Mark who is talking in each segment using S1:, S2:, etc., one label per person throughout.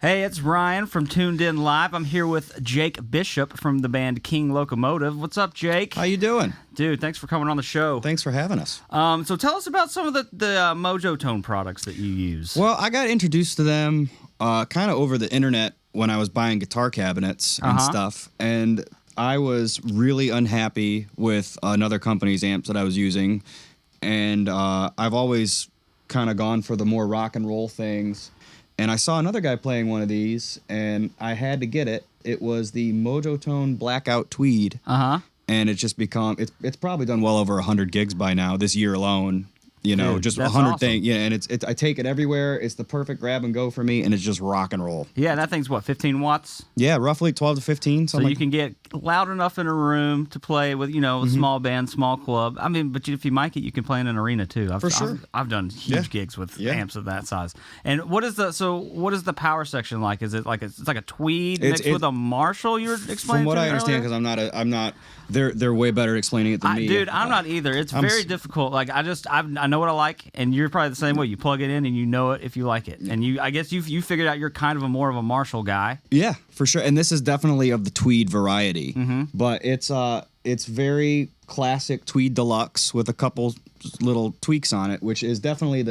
S1: Hey, it's Ryan from Tuneden Live. I'm here with Jake Bishop from the band King Locomotive. What's up, Jake?
S2: How you doing?
S1: Dude, thanks for coming on the show.
S2: Thanks for having us.
S1: So tell us about some of the Mojotone products that you use.
S2: Well, I got introduced to them kind of over the internet when I was buying guitar cabinets and stuff, and I was really unhappy with another company's amps that I was using, and I've always kind of gone for the more rock and roll things. And I saw another guy playing one of these, and I had to get it. It was the Mojotone Blackout Tweed. And it's just become, it's probably done well over 100 gigs by now, this year alone. You know,
S1: Dude,
S2: just
S1: that's
S2: 100
S1: awesome.
S2: things. Yeah, and it's I take it everywhere. It's the perfect grab and go for me, and it's just rock and roll.
S1: Yeah, that thing's what, 15 watts?
S2: Yeah, roughly 12 to 15.
S1: So you can get loud enough in a room to play with, you know, a small band, small club. I mean, but if you mic it, you can play in an arena too.
S2: For sure.
S1: I've done huge gigs with amps of that size. And what is the power section like? Is it like it's like a Tweed mixed with a Marshall? You were explaining.
S2: From what
S1: to me
S2: I understand,
S1: earlier?
S2: because I'm not. They're way better at explaining it than me.
S1: Dude, I'm not either. It's very difficult. Like I know what I like, and you're probably the same way. You plug it in and you know it if you like it. And I guess you figured out you're kind of more of a Marshall guy.
S2: Yeah, for sure. And this is definitely of the Tweed variety. But it's very classic Tweed Deluxe with a couple little tweaks on it, which is definitely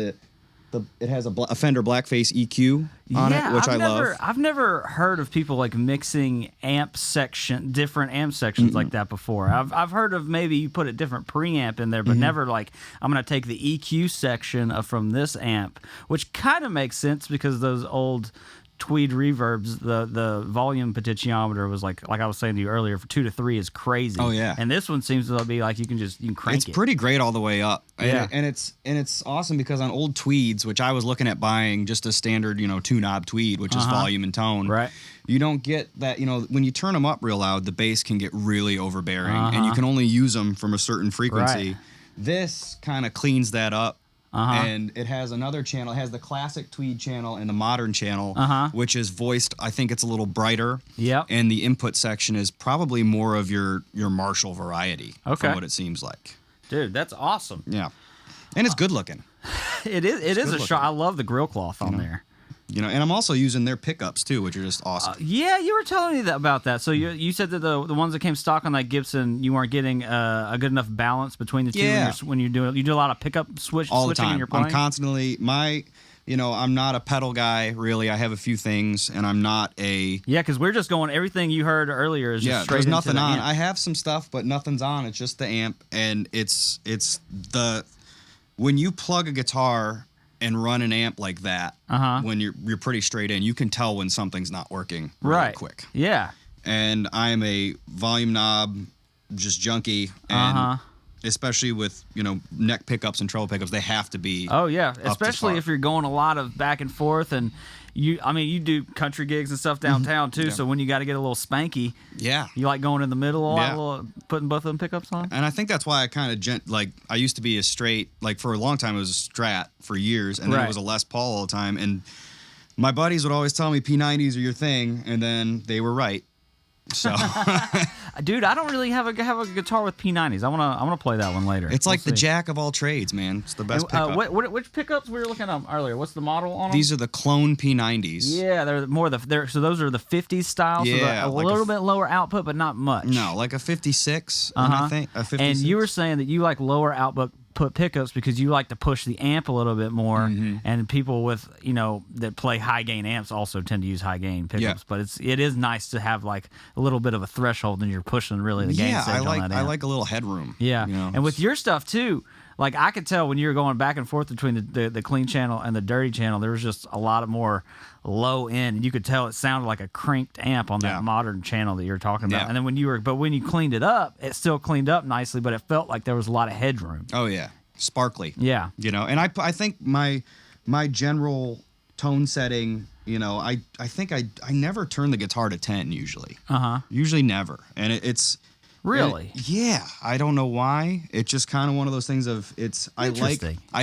S2: it has a Fender Blackface EQ on it, which I love.
S1: I've never heard of people like mixing different amp sections like that before. I've heard of maybe you put a different preamp in there, but never like I'm gonna take the EQ section from this amp, which kind of makes sense because those old Tweed reverbs, the volume potentiometer was like I was saying to you earlier, for 2 to 3 is crazy.
S2: Oh yeah,
S1: and this one seems to be like you can crank it.
S2: It's pretty great all the way up.
S1: Yeah,
S2: and it's awesome because on old Tweeds, which I was looking at buying just a standard 2-knob Tweed, which is volume and tone.
S1: Right.
S2: You don't get that. When you turn them up real loud, the bass can get really overbearing, and you can only use them from a certain frequency.
S1: Right.
S2: This kind of cleans that up. And it has another channel. It has the classic Tweed channel and the modern channel, which is voiced. I think it's a little brighter.
S1: Yep.
S2: And the input section is probably more of your Marshall variety. From what it seems like.
S1: Dude, that's awesome.
S2: Yeah. And it's good looking.
S1: It is a shot. I love the grill cloth on there.
S2: And I'm also using their pickups too, which are just awesome.
S1: Yeah, you were telling me about that. So you said that the ones that came stock on that Gibson, you weren't getting a good enough balance between the two.
S2: Yeah.
S1: When you do a lot of pickup switching
S2: all the time.
S1: When you're playing?
S2: I'm constantly I'm not a pedal guy really. I have a few things, and I'm not a
S1: because we're just going. Everything you heard earlier is just straight
S2: there's nothing
S1: into the
S2: on.
S1: amp.
S2: I have some stuff, but nothing's on. It's just the amp, and it's when you plug a guitar and run an amp like that, when you're pretty straight in, you can tell when something's not working really quick.
S1: Yeah.
S2: And I am a volume knob just junkie, and especially with neck pickups and treble pickups, they have to be.
S1: Oh yeah, especially if you're going a lot of back and forth, and you do country gigs and stuff downtown too. So when you got to get a little spanky, you like going in the middle a lot, putting both of them pickups on.
S2: And I think that's why I kind of I used to be a straight, for a long time it was a Strat for years, and then it was a Les Paul all the time. And my buddies would always tell me P90s are your thing, and then they were right. So,
S1: dude, I don't really have a guitar with P90s. I wanna play that one later.
S2: It's like the jack of all trades, man. It's the best pickup.
S1: Which pickups we were looking at earlier? What's the model on them?
S2: These are the clone P90s.
S1: Yeah, they're more so those are the 50s style.
S2: Yeah,
S1: so a little bit lower output, but not much.
S2: No, like a 56. I think a 56.
S1: And you were saying that you like lower output pickups because you like to push the amp a little bit more, and people with that play high gain amps also tend to use high gain pickups. But it is nice to have like a little bit of a threshold, and you're pushing really the gain stage on that amp.
S2: I like a little headroom.
S1: Yeah, and with your stuff too. Like I could tell when you were going back and forth between the clean channel and the dirty channel, there was just a lot of more low end, and you could tell it sounded like a cranked amp on that modern channel that you're talking about. And then when you cleaned it up, it still cleaned up nicely, but it felt like there was a lot of headroom.
S2: Oh yeah, sparkly.
S1: Yeah,
S2: and I think my general tone setting, I think I never turn the guitar to 10 usually. Usually never, and it's.
S1: Really?
S2: Yeah, I don't know why. It's just kind of one of those things of I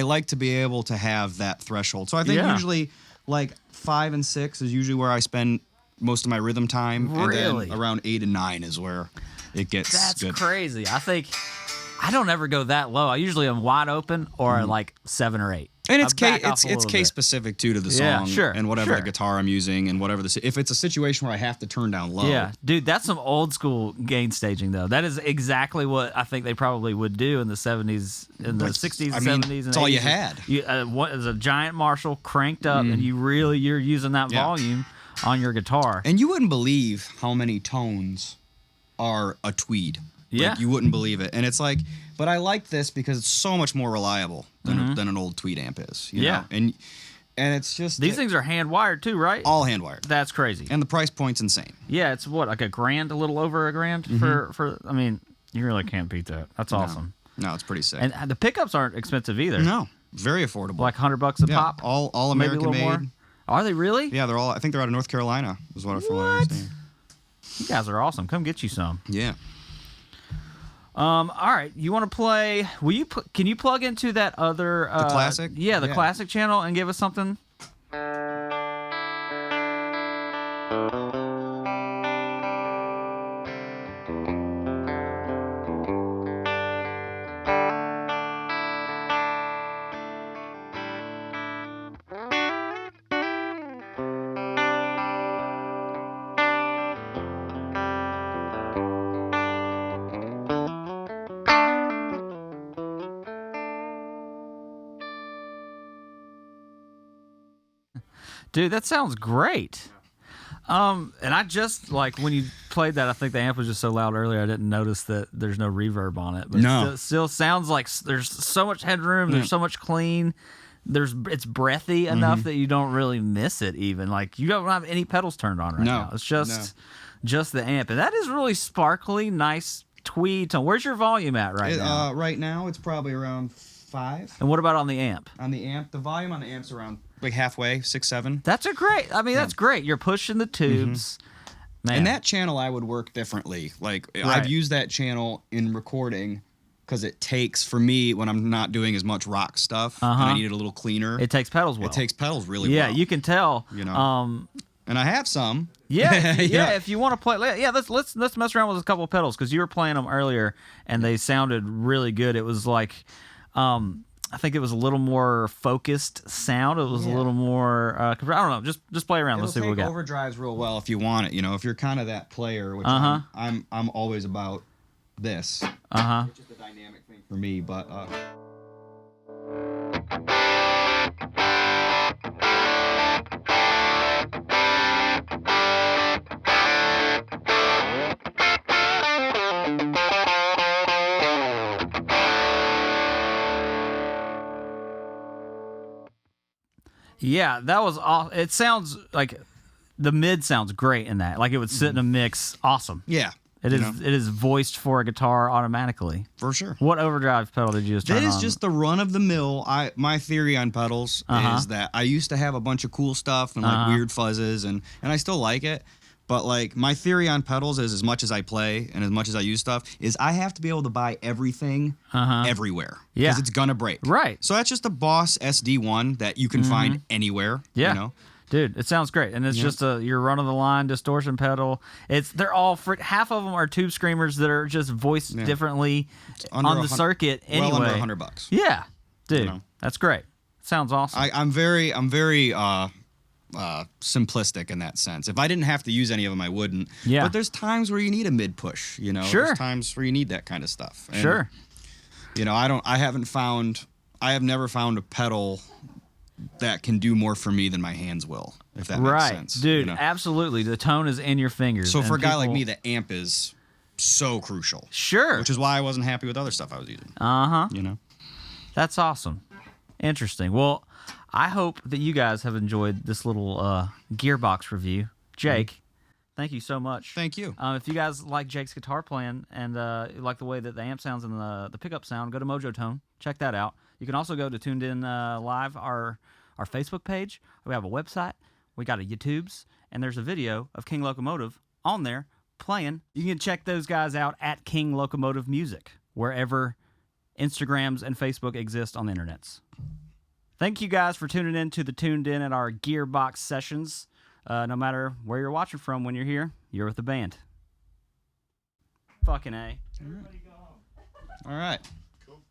S2: like to be able to have that threshold. So I think usually like 5 and 6 is usually where I spend most of my rhythm time.
S1: Really?
S2: And then around 8 and 9 is where it gets good.
S1: That's crazy. I think I don't ever go that low. I usually am wide open or like 7 or 8.
S2: And
S1: I back off a
S2: it's
S1: little
S2: case
S1: bit.
S2: specific too to the
S1: Yeah,
S2: song
S1: sure,
S2: and whatever
S1: sure.
S2: the guitar I'm using and whatever if it's a situation where I have to turn down low.
S1: Yeah, dude, that's some old school gain staging though. That is exactly what I think they probably would do in the 70s, in the 60s,
S2: I mean,
S1: 70s, and
S2: it's all
S1: 80s.
S2: you had.
S1: What is a giant Marshall cranked up, and you're using that
S2: Yeah.
S1: volume on your guitar.
S2: And you wouldn't believe how many tones are a tweed.
S1: Yeah.
S2: Like, you wouldn't believe it. And it's like, but I like this because it's so much more reliable than an old tweed amp is. You
S1: Yeah.
S2: know? And it's just
S1: These things are hand wired too, right?
S2: all hand wired.
S1: That's crazy.
S2: And the price point's insane.
S1: Yeah, it's what, like $1,000, a little over $1,000 for. I mean, you really can't beat that. That's awesome.
S2: No, it's pretty sick.
S1: And the pickups aren't expensive either.
S2: No, very affordable.
S1: Like $100 a
S2: yeah,
S1: pop.
S2: all
S1: maybe a
S2: American
S1: little
S2: made.
S1: more. Are they really?
S2: Yeah, I think they're out of North Carolina. Is what from what I understand.
S1: You guys are awesome. Come get you some.
S2: Yeah.
S1: All right, you want to play? Will you? Can you plug into that other
S2: The classic?
S1: Yeah, the
S2: Yeah.
S1: classic channel and give us something. Dude, that sounds great. And I just, like, when you played that, I think the amp was just so loud earlier, I didn't notice that there's no reverb on it. But
S2: No.
S1: it still sounds like there's so much headroom, there's so much clean, it's breathy enough that you don't really miss it even. Like, you don't have any pedals turned on right
S2: No.
S1: now. It's just the amp. And that is really sparkly, nice tweed tone. Where's your volume at right now?
S2: Right now, it's probably around 5.
S1: And what about on the amp?
S2: On the amp, the volume on the amp's around like halfway, 6, 7.
S1: That's that's great. You're pushing the tubes. Man.
S2: And that channel I would work differently. Like,
S1: Right.
S2: I've used that channel in recording because it takes, for me, when I'm not doing as much rock stuff, and I need it a little cleaner,
S1: It takes pedals well.
S2: it takes pedals really
S1: Yeah,
S2: well.
S1: you can tell.
S2: You know. And I have some.
S1: Yeah,
S2: Yeah.
S1: If you want to play, let's mess around with a couple of pedals because you were playing them earlier and they sounded really good. It was like, I think it was a little more focused sound. It was a little more. I don't know. Just play around. Let's see what we got.
S2: Overdrives real well if you want it. You know, if you're kind of that player, which I'm always about this. It's just a dynamic thing for me, but.
S1: Yeah, that was awesome. It sounds like the mid sounds great in that. Like it would sit in a mix. Awesome.
S2: Yeah.
S1: It is voiced for a guitar automatically.
S2: For sure.
S1: What overdrive pedal did you just turn on?
S2: That is just the run of the mill. My theory on pedals is that I used to have a bunch of cool stuff and like weird fuzzes and I still like it. But like my theory on pedals is as much as I play and as much as I use stuff is I have to be able to buy everything everywhere.
S1: Yeah.
S2: Because it's gonna break.
S1: Right.
S2: So that's just a Boss SD1 that you can find anywhere.
S1: Yeah.
S2: You know?
S1: Dude, it sounds great, and it's just your run of the line distortion pedal. They're all half of them are tube screamers that are just voiced differently on the circuit. Anyway,
S2: well under $100.
S1: Yeah, dude,
S2: You know?
S1: that's great. Sounds awesome.
S2: I'm very simplistic in that sense. If I didn't have to use any of them, I wouldn't.
S1: Yeah.
S2: But there's times where you need a mid push. You know.
S1: Sure.
S2: There's times where you need that kind of stuff. And,
S1: Sure.
S2: You know, I have never found a pedal that can do more for me than my hands will, if that makes sense.
S1: Dude,
S2: you know?
S1: absolutely. The tone is in your fingers.
S2: So for a
S1: and
S2: guy like me, the amp is so crucial.
S1: Sure.
S2: Which is why I wasn't happy with other stuff I was using. You know?
S1: That's awesome. Interesting. Well, I hope that you guys have enjoyed this little Gearbox review. Jake, thank you so much.
S2: Thank you.
S1: If you guys like Jake's guitar playing and like the way that the amp sounds and the pickup sound, go to Mojotone. Check that out. You can also go to Tuneden Live, our Facebook page. We have a website. We got a YouTubes. And there's a video of King Locomotive on there playing. You can check those guys out at King Locomotive Music, wherever Instagrams and Facebook exist on the internets. Thank you guys for tuning in to the Tuned In at our Gearbox sessions. No matter where you're watching from when you're here, you're with the band. Fucking A.
S2: All right. Cool.